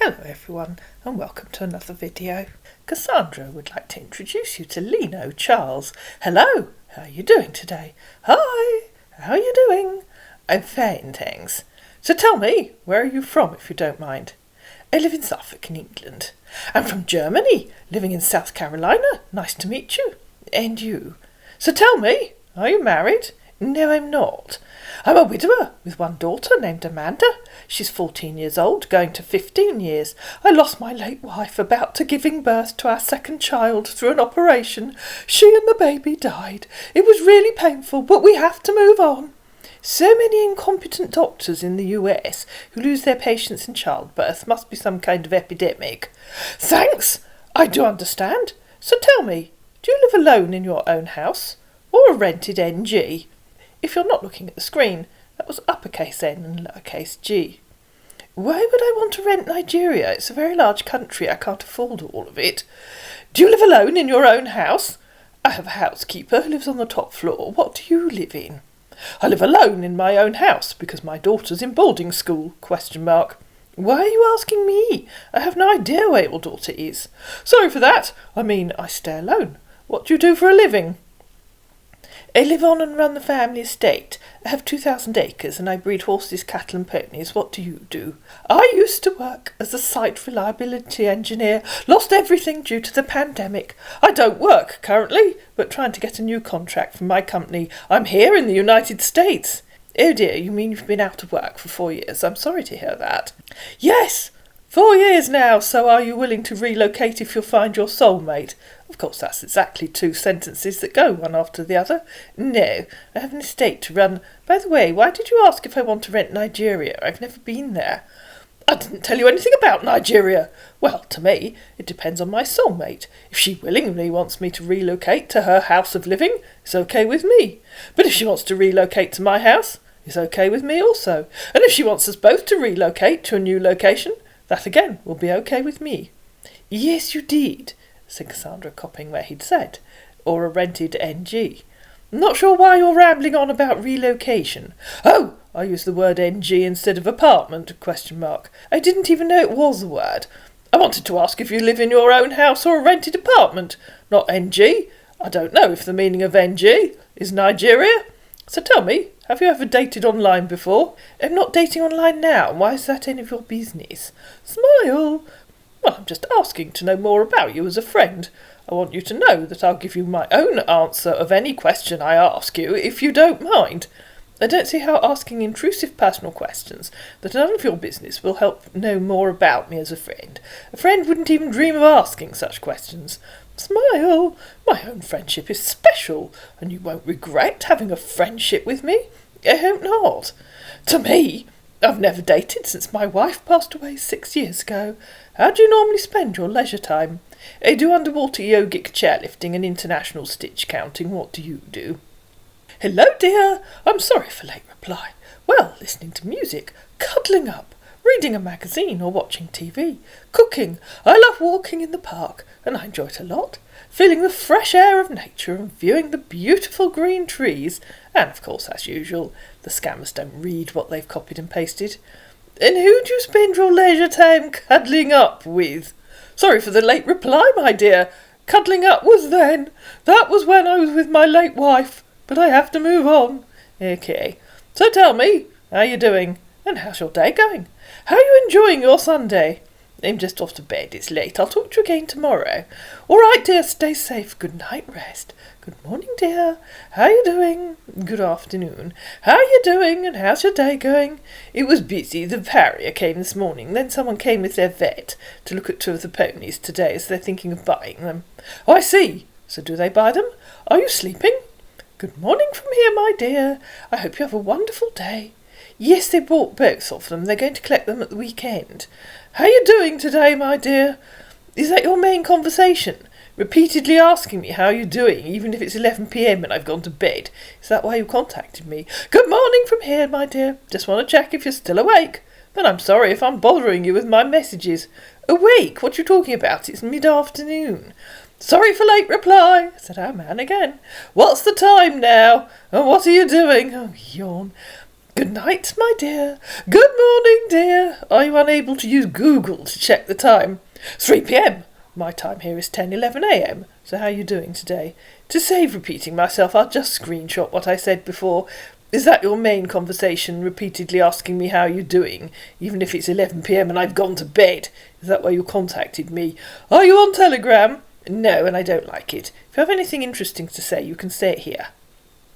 Hello everyone and welcome to another video. Cassandra would like to introduce you to Lino Charles. Hello, how are you doing today? Hi, how are you doing? I'm fine, thanks. So tell me, where are you from if you don't mind? I live in Suffolk in England. I'm from Germany, living in South Carolina. Nice to meet you. And you? So tell me, are you married? No, I'm not. I'm a widower with one daughter named Amanda. She's 14 years old, going to 15 years. I lost my late wife about to giving birth to our second child through an operation. She and the baby died. It was really painful, but we have to move on. So many incompetent doctors in the US who lose their patients in childbirth. Must be some kind of epidemic. Thanks! I do understand. So tell me, do you live alone in your own house or a rented NG? If you're not looking at the screen, that was uppercase N and lowercase g. Why would I want to rent Nigeria? It's a very large country. I can't afford all of it. Do you live alone in your own house? I have a housekeeper who lives on the top floor. What do you live in? I live alone in my own house because my daughter's in boarding school, ? Why are you asking me? I have no idea where your daughter is. Sorry for that. I mean, I stay alone. What do you do for a living? I live on and run the family estate. I have 2,000 acres and I breed horses, cattle and ponies. What do you do? I used to work as a site reliability engineer. Lost everything due to the pandemic. I don't work currently, but trying to get a new contract from my company. I'm here in the United States. Oh dear, you mean you've been out of work for 4 years? I'm sorry to hear that. Yes, 4 years now. So are you willing to relocate if you'll find your soulmate? Of course, that's exactly 2 sentences that go one after the other. No, I have an estate to run. By the way, why did you ask if I want to rent Nigeria? I've never been there. I didn't tell you anything about Nigeria. Well, to me, it depends on my soulmate. If she willingly wants me to relocate to her house of living, it's okay with me. But if she wants to relocate to my house, it's okay with me also. And if she wants us both to relocate to a new location, that again will be okay with me. Yes, you did, said Cassandra, copying where he'd said, or a rented NG. Not sure why you're rambling on about relocation. Oh, I used the word NG instead of apartment, ? I didn't even know it was a word. I wanted to ask if you live in your own house or a rented apartment, not NG. I don't know if the meaning of NG is Nigeria. So tell me, have you ever dated online before? I'm not dating online now. Why is that any of your business? Smile. Well, I'm just asking to know more about you as a friend. I want you to know that I'll give you my own answer of any question I ask you, if you don't mind. I don't see how asking intrusive personal questions that are none of your business will help know more about me as a friend. A friend wouldn't even dream of asking such questions. Smile. My own friendship is special, and you won't regret having a friendship with me. I hope not. To me, I've never dated since my wife passed away 6 years ago. How do you normally spend your leisure time? I do underwater yogic chairlifting and international stitch counting. What do you do? Hello, dear. I'm sorry for late reply. Well, listening to music, cuddling up, reading a magazine or watching TV, cooking. I love walking in the park, and I enjoy it a lot. Feeling the fresh air of nature and viewing the beautiful green trees. And, of course, as usual, the scammers don't read what they've copied and pasted. And who do you spend your leisure time cuddling up with? Sorry for the late reply, my dear. Cuddling up was then. That was when I was with my late wife. But I have to move on. Okay. So tell me, how you doing? And how's your day going? How are you enjoying your Sunday? I'm just off to bed. It's late. I'll talk to you again tomorrow. All right, dear. Stay safe. Good night rest. Good morning, dear. How are you doing? Good afternoon. How are you doing? And how's your day going? It was busy. The farrier came this morning. Then someone came with their vet to look at 2 of the ponies today, as they're thinking of buying them. Oh, I see. So do they buy them? Are you sleeping? Good morning from here, my dear. I hope you have a wonderful day. Yes, they bought both of them. They're going to collect them at the weekend. How are you doing today, my dear? Is that your main conversation? Repeatedly asking me how you're doing, even if it's 11 p.m. and I've gone to bed. Is that why you contacted me? Good morning from here, my dear. Just want to check if you're still awake. But I'm sorry if I'm bothering you with my messages. Awake? What are you talking about? It's mid-afternoon. Sorry for late reply, said our man again. What's the time now? And what are you doing? Oh, yawn. Good night, my dear. Good morning, dear. Are you unable to use Google to check the time? 3 p.m. My time here is 10:11 a.m. So how are you doing today? To save repeating myself, I'll just screenshot what I said before. Is that your main conversation, repeatedly asking me how you're doing, even if it's 11 p.m. and I've gone to bed? Is that why you contacted me? Are you on Telegram? No, and I don't like it. If you have anything interesting to say, you can say it here.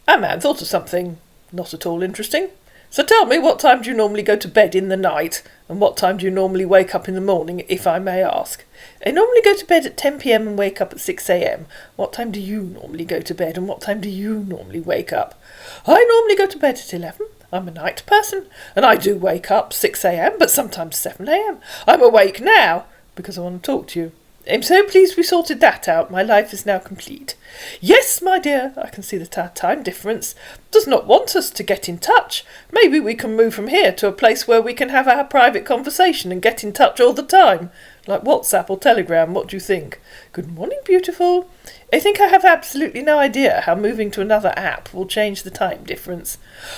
A man thought of something not at all interesting. So tell me, what time do you normally go to bed in the night, and what time do you normally wake up in the morning, if I may ask? I normally go to bed at 10 p.m. and wake up at 6 a.m. What time do you normally go to bed, and what time do you normally wake up? I normally go to bed at 11. I'm a night person, and I do wake up 6 a.m, but sometimes 7 a.m. I'm awake now, because I want to talk to you. I'm so pleased we sorted that out. My life is now complete. Yes, my dear, I can see that our time difference does not want us to get in touch. Maybe we can move from here to a place where we can have our private conversation and get in touch all the time. Like WhatsApp or Telegram, what do you think? Good morning, beautiful. I think I have absolutely no idea how moving to another app will change the time difference.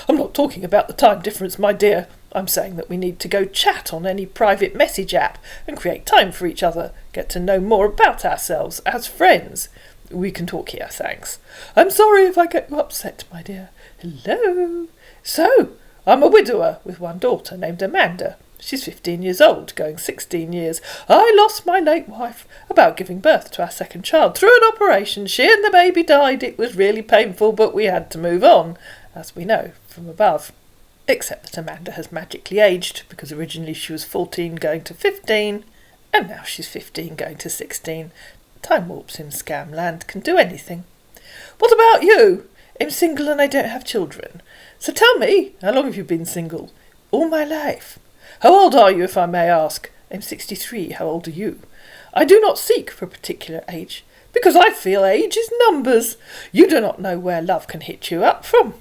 I'm not talking about the time difference, my dear. I'm saying that we need to go chat on any private message app and create time for each other, get to know more about ourselves as friends. We can talk here, thanks. I'm sorry if I get you upset, my dear. Hello. So, I'm a widower with one daughter named Amanda. She's 15 years old, going 16 years. I lost my late wife about giving birth to our second child. Through an operation, she and the baby died. It was really painful, but we had to move on, as we know from above. Except that Amanda has magically aged, because originally she was 14 going to 15, and now she's 15 going to 16. Time warps in Scamland can do anything. What about you? I'm single and I don't have children. So tell me, how long have you been single? All my life. How old are you, if I may ask? I'm 63. How old are you? I do not seek for a particular age, because I feel age is numbers. You do not know where love can hit you up from.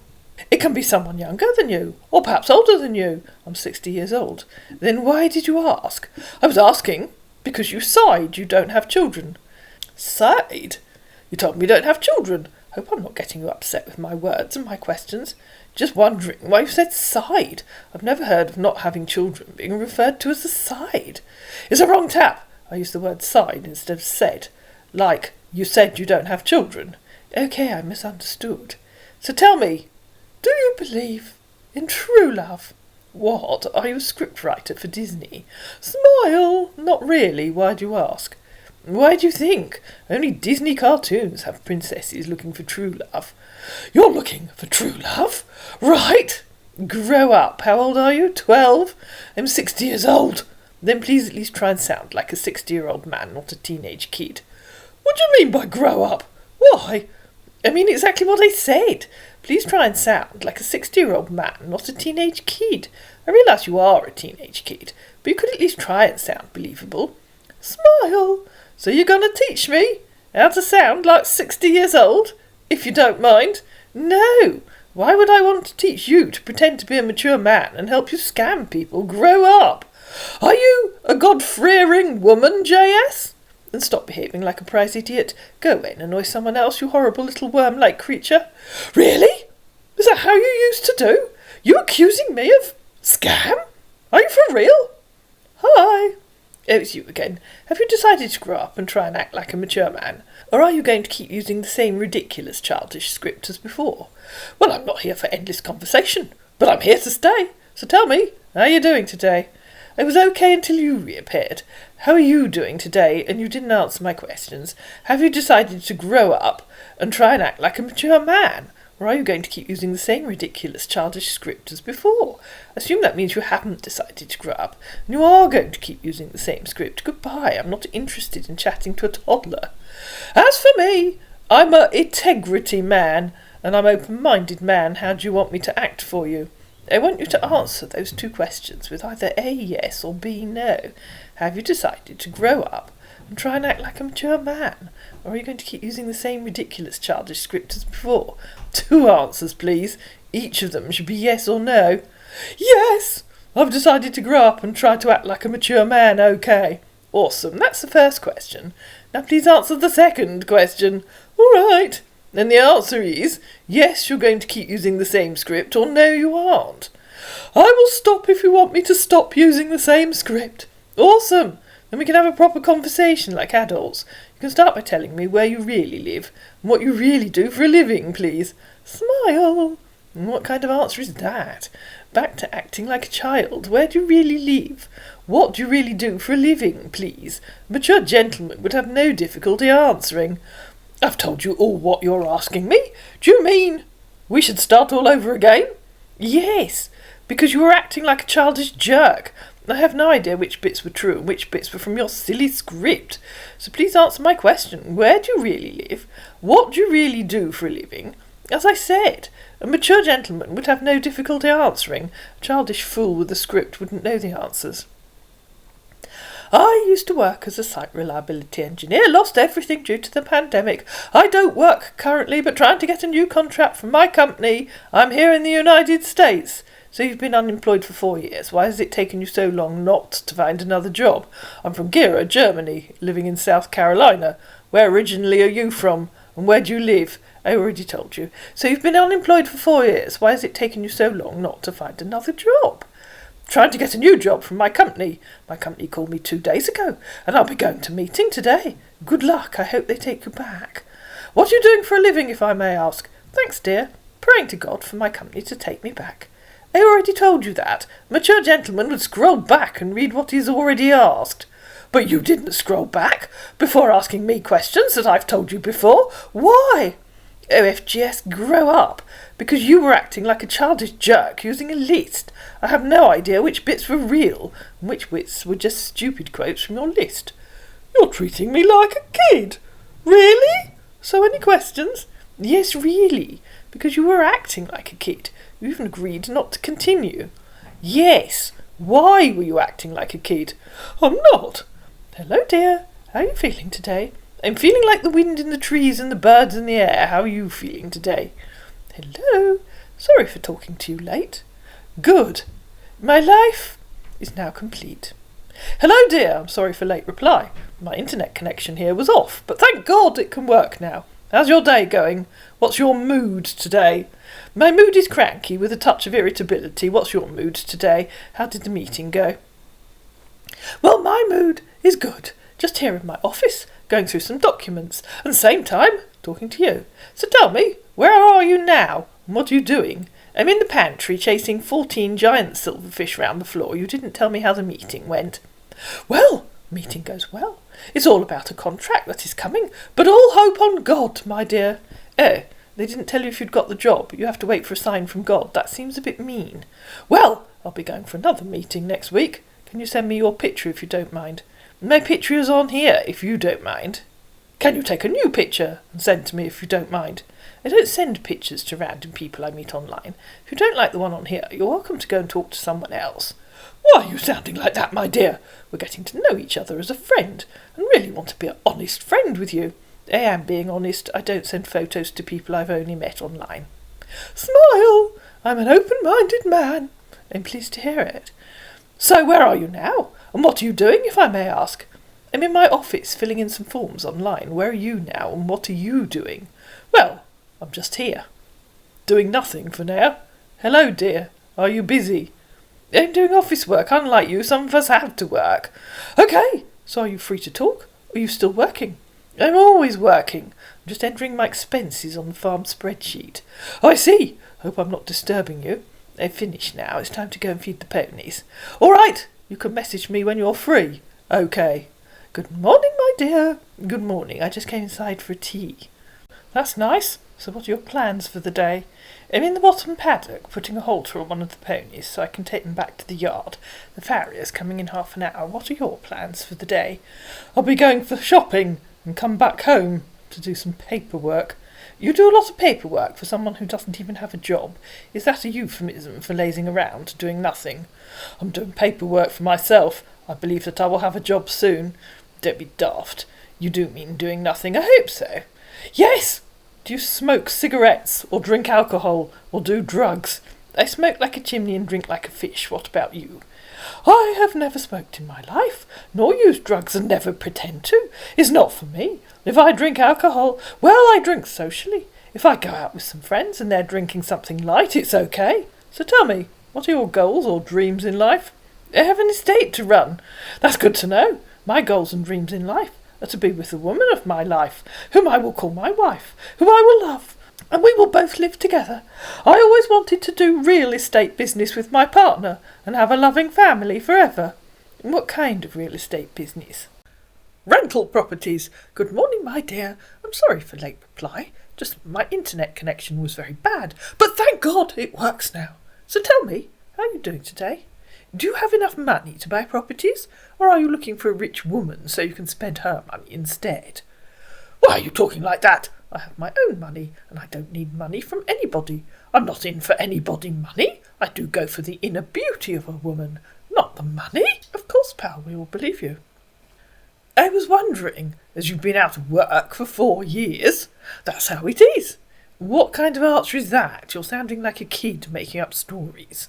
It can be someone younger than you, or perhaps older than you. I'm 60 years old. Then why did you ask? I was asking because you sighed you don't have children. Sighed? You told me you don't have children. Hope I'm not getting you upset with my words and my questions. Just wondering why you said sighed. I've never heard of not having children being referred to as a sighed. It's a wrong tap. I used the word sighed instead of said. Like, you said you don't have children. Okay, I misunderstood. So tell me, do you believe in true love? What? Are you a scriptwriter for Disney? Smile! Not really. Why do you ask? Why do you think? Only Disney cartoons have princesses looking for true love. You're looking for true love? Right! Grow up. How old are you? 12? I'm 60 years old. Then please at least try and sound like a 60-year-old man, not a teenage kid. What do you mean by grow up? Why? I mean exactly what I said. Please try and sound like a 60-year-old man, not a teenage kid. I realise you are a teenage kid, but you could at least try and sound believable. Smile. So you're going to teach me how to sound like 60 years old, if you don't mind? No. Why would I want to teach you to pretend to be a mature man and help you scam people? Grow up. Are you a God-fearing woman, J.S.? And stop behaving like a prize idiot. Go away and annoy someone else, you horrible little worm-like creature. Really? Is that how you used to do? You accusing me of scam? Are you for real? Hi. Oh, it's you again. Have you decided to grow up and try and act like a mature man? Or are you going to keep using the same ridiculous childish script as before? Well, I'm not here for endless conversation, but I'm here to stay. So tell me, how are you doing today? I was okay until you reappeared. How are you doing today? And you didn't answer my questions. Have you decided to grow up and try and act like a mature man? Or are you going to keep using the same ridiculous childish script as before? Assume that means you haven't decided to grow up, and you are going to keep using the same script. Goodbye, I'm not interested in chatting to a toddler. As for me, I'm a integrity man, and I'm open-minded man. How do you want me to act for you? I want you to answer those two questions with either A, yes, or B, no. Have you decided to grow up and try and act like a mature man? Or are you going to keep using the same ridiculous childish script as before? 2 answers, please. Each of them should be yes or no. Yes! I've decided to grow up and try to act like a mature man, okay. Awesome, that's the first question. Now please answer the second question. All right. Then the answer is, yes, you're going to keep using the same script, or no, you aren't. I will stop if you want me to stop using the same script. Awesome! Then we can have a proper conversation like adults. You can start by telling me where you really live and what you really do for a living, please. Smile! And what kind of answer is that? Back to acting like a child. Where do you really live? What do you really do for a living, please? A mature gentleman would have no difficulty answering. I've told you all what you're asking me. Do you mean we should start all over again? Yes, because you were acting like a childish jerk. I have no idea which bits were true and which bits were from your silly script. So please answer my question. Where do you really live? What do you really do for a living? As I said, a mature gentleman would have no difficulty answering. A childish fool with a script wouldn't know the answers. I used to work as a site reliability engineer, lost everything due to the pandemic. I don't work currently, but trying to get a new contract from my company. I'm here in the United States. So you've been unemployed for 4 years. Why has it taken you so long not to find another job? I'm from Gera, Germany, living in South Carolina. Where originally are you from? And where do you live? I already told you. So you've been unemployed for 4 years. Why has it taken you so long not to find another job? Trying to get a new job from my company. My company called me 2 days ago, and I'll be going to meeting today. Good luck. I hope they take you back. What are you doing for a living, if I may ask? Thanks, dear. Praying to God for my company to take me back. I already told you that. A mature gentleman would scroll back and read what he's already asked. But you didn't scroll back before asking me questions that I've told you before. Why? OFGS, grow up, because you were acting like a childish jerk using a list. I have no idea which bits were real and which bits were just stupid quotes from your list. You're treating me like a kid. Really? So any questions? Yes, really, because you were acting like a kid. You even agreed not to continue. Yes. Why were you acting like a kid? I'm not. Hello, dear. How are you feeling today? I'm feeling like the wind in the trees and the birds in the air. How are you feeling today? Hello. Sorry for talking to you late. Good. My life is now complete. Hello, dear. I'm sorry for late reply. My internet connection here was off, but thank God it can work now. How's your day going? What's your mood today? My mood is cranky with a touch of irritability. What's your mood today? How did the meeting go? Well, my mood is good. Just here in my office, going through some documents, and same time talking to you. So tell me, where are you now? And what are you doing? I'm in the pantry chasing 14 giant silverfish round the floor. You didn't tell me how the meeting went. Well, meeting goes well. It's all about a contract that is coming, but all hope on God, my dear. Oh, they didn't tell you if you'd got the job. You have to wait for a sign from God. That seems a bit mean. Well, I'll be going for another meeting next week. Can you send me your picture if you don't mind? My picture is on here, if you don't mind. Can you take a new picture and send to me if you don't mind? I don't send pictures to random people I meet online. If you don't like the one on here, you're welcome to go and talk to someone else. Why are you sounding like that, my dear? We're getting to know each other as a friend, and really want to be an honest friend with you. I am being honest. I don't send photos to people I've only met online. Smile! I'm an open-minded man. I'm pleased to hear it. So where are you now? And what are you doing, if I may ask? I'm in my office filling in some forms online. Where are you now, and what are you doing? Well, I'm just here. Doing nothing for now. Hello, dear. Are you busy? I'm doing office work. Unlike you, some of us have to work. Okay, so are you free to talk? Or are you still working? I'm always working. I'm just entering my expenses on the farm spreadsheet. Oh, I see. Hope I'm not disturbing you. I've finished now. It's time to go and feed the ponies. All right. You can message me when you're free. Okay. Good morning, my dear. Good morning. I just came inside for a tea. That's nice. So what are your plans for the day? I'm in the bottom paddock, putting a halter on one of the ponies so I can take them back to the yard. The farrier's coming in half an hour. What are your plans for the day? I'll be going for shopping and come back home to do some paperwork. You do a lot of paperwork for someone who doesn't even have a job. Is that a euphemism for lazing around, doing nothing? I'm doing paperwork for myself. I believe that I will have a job soon. Don't be daft. You do mean doing nothing. I hope so. Yes! Do you smoke cigarettes, or drink alcohol, or do drugs? I smoke like a chimney and drink like a fish. What about you? I have never smoked in my life, nor used drugs and never pretend to. It's not for me. If I drink alcohol, well, I drink socially. If I go out with some friends and they're drinking something light, it's okay. So tell me, What are your goals or dreams in life? I have an estate to run. That's good to know. My goals and dreams in life are to be with the woman of my life, whom I will call my wife, who I will love, and we will both live together. I always wanted to do real estate business with my partner and have a loving family forever. What kind of real estate business? Rental properties. Good morning, my dear. I'm sorry for late reply. Just my internet connection was very bad, but thank God it works now. So tell me, how are you doing today? Do you have enough money to buy properties, or are you looking for a rich woman so you can spend her money instead? Why are you talking like that? I have my own money, and I don't need money from anybody. I'm not in for anybody money. I do go for the inner beauty of a woman, not the money. Of course, pal, we will believe you. I was wondering, as you've been out of work for 4 years, that's how it is. What kind of answer is that? You're sounding like a kid making up stories.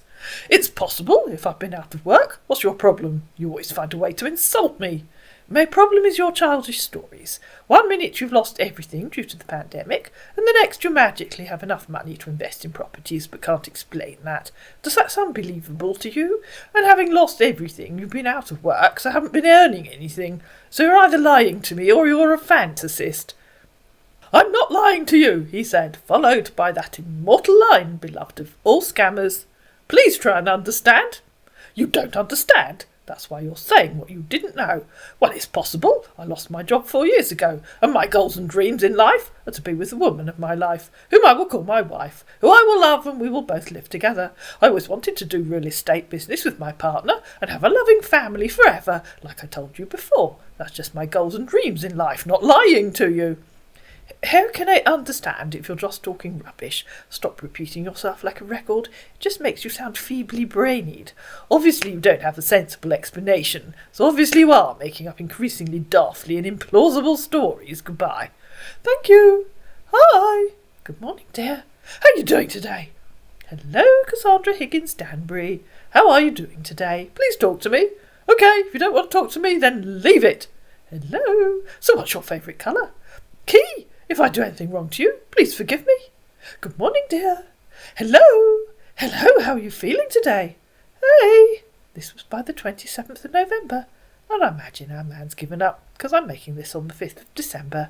It's possible if I've been out of work. What's your problem? You always find a way to insult me. My problem is your childish stories. 1 minute you've lost everything due to the pandemic, and the next you magically have enough money to invest in properties but can't explain that. Does that sound believable to you? And having lost everything, you've been out of work, so haven't been earning anything. So you're either lying to me or you're a fantasist. I'm not lying to you, he said, followed by that immortal line beloved of all scammers. Please try and understand. You don't understand. That's why you're saying what you didn't know. Well, it's possible. I lost my job 4 years ago, and my goals and dreams in life are to be with the woman of my life, whom I will call my wife, who I will love, and we will both live together. I always wanted to do real estate business with my partner and have a loving family forever, like I told you before. That's just my goals and dreams in life, not lying to you. How can I understand if you're just talking rubbish? Stop repeating yourself like a record. It just makes you sound feebly brainied. Obviously you don't have a sensible explanation, so obviously you are making up increasingly daftly and implausible stories. Goodbye. Thank you. Hi. Good morning, dear. How are you doing today? Hello, Cassandra Higgins Danbury. How are you doing today? Please talk to me. Okay, if you don't want to talk to me, then leave it. Hello. So what's your favourite colour? Key. If I do anything wrong to you, please forgive me. Good morning, dear. Hello. Hello, how are you feeling today? Hey. This was by the 27th of November, and I imagine our man's given up, because I'm making this on the 5th of December.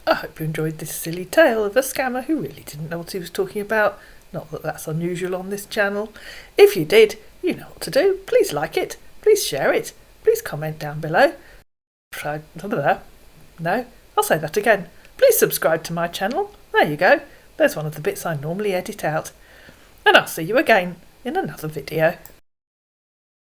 I hope you enjoyed this silly tale of a scammer who really didn't know what he was talking about. Not that that's unusual on this channel. If you did, you know what to do. Please like it. Please share it. Please comment down below. No, I'll say that again. Please subscribe to my channel. There you go. There's one of the bits I normally edit out. And I'll see you again in another video.